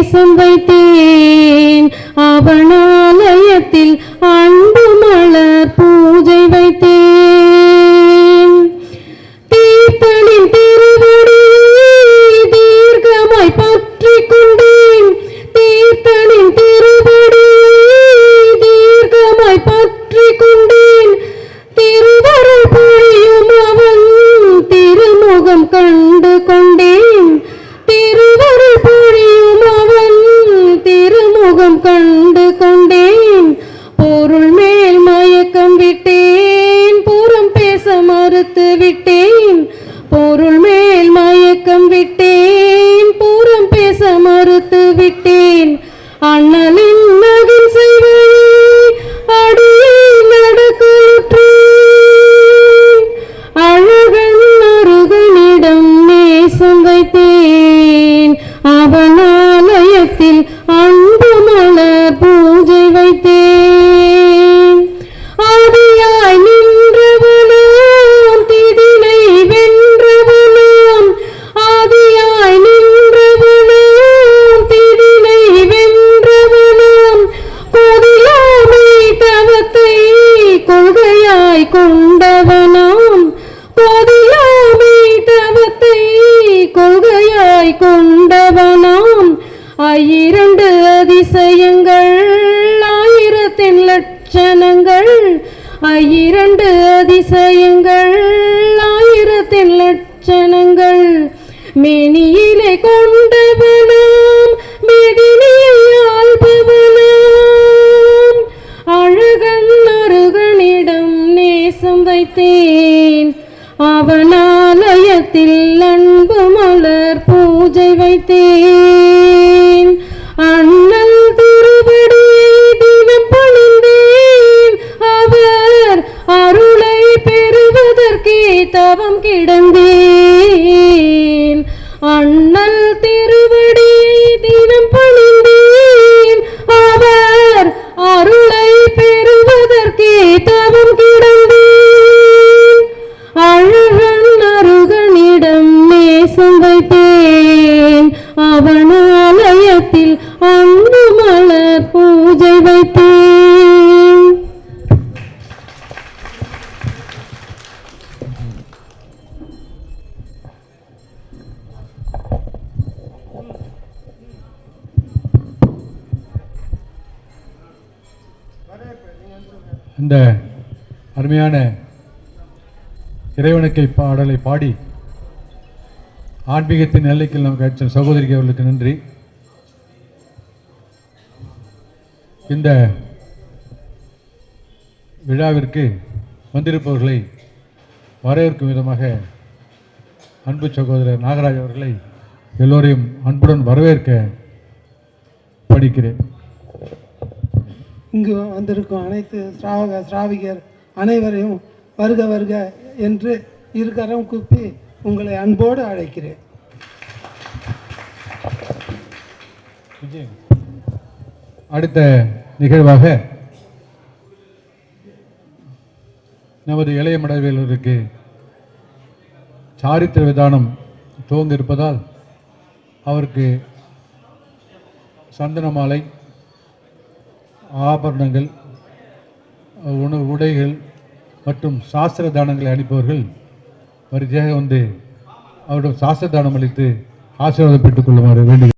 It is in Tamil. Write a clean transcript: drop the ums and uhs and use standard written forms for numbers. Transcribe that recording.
நேசம் வைத்தேன். அவனாலயத்தில் அன்பு மலர் பூஜை வைத்தேன். தீர்த்தனின் திருவடி தீர்க்கமாய் பற்றி கொண்டேன். தீர்த்தனின் திருவடி தீர்க்கமாய் பற்றி கொண்டேன். திருவருள் பொழியும் அவன் திருமுகம் கண்டு கொண்டேன். திருவருள் பொழியும் அவன் திருமுகம் கண்டு கொண்டேன். பொருள் மேல் மயக்கம் விட்டேன், புறம் பேச மறுத்து விட்டேன். பொருள் மேல் மயக்கம் விட்டேன், புறம் பேச மறுத்து விட்டேன். அண்ணலின் மகிழ் செய்வை அடியே நடக்குற்றேன். அழகன் அருகனிடம் நேசம் வைத்தேன். அவனாலயத்தில் அன்பு மலர் பூஜை வைத்தேன். ஆதியாய் நின்றவனாம் திதினை வென்றவனாம். ஆதியாய் நின்றவனாம் திதினை வென்றவனாம். கொதியாமை தவத்தை கொள்கையாய் கொண்டவனாம். கொதியாமை தவத்தை கொள்கையாய் கொண்டவனாம். ஆயிரண்டு அதிசயங்கள் ஆயிரத்தின் லட்சணங்கள். ஆயிரண்டு அதிசயங்கள் ஆயிரத்தின் லட்சணங்கள். மேனியிலே கொண்டவனாம் மேதினியை ஆள்பவனாம். அழகன் அருகனிடம் நேசம் வைத்தேன். அவனாலயத்தில் அன்பு மலர் பூஜை வைத்தேன். அண்ணல் திருவடியை தினம் பணிந்தேன். அவர் அருளை பெறுவதற்கே தவம் கிடந்தேன். அண்ணல் திருவடியை தினம் பணிந்தேன். அவர் அருளை பெறுவதற்கே தவம் கிடந்தேன். அழகன் அருகனிடம் நேசம் வைத்தேன். அவனாலயத்தில் அன்பு மலர் பூஜை வைத்தேன். இந்த அருமையான இறைவனுக்கை பாடலை பாடி ஆன்மீகத்தின் எல்லைக்கு நாம் கிடைச்ச சகோதரிக்கு அவர்களுக்கு நன்றி. இந்த விழாவிற்கு வந்திருப்பவர்களை வரவேற்கும் விதமாக அன்பு சகோதரர் நாகராஜ் அவர்களை எல்லோரையும் அன்புடன் வரவேற்க படிக்கிறேன். இங்கு வந்திருக்கும் அனைத்து சிராவிகர் அனைவரையும் வருக வருக என்று இருகரம் கூப்பி உங்களை அன்போடு அழைக்கிறேன். அடுத்த நிகழ்வாக நமது இளைய மடவேலருக்கு சாரித்திர விதானம் துவங்க இருப்பதால் அவருக்கு சந்தன மாலை, ஆபரணங்கள், உடைகள் மற்றும் சாஸ்திர தானங்களை அளிப்பவர்கள் வரிசையாக வந்து அவரிடம் சாஸ்திர தானம் அளித்து ஆசீர்வாதம் பெற்றுக் கொள்ளுமாறு வேண்டுகிறேன்.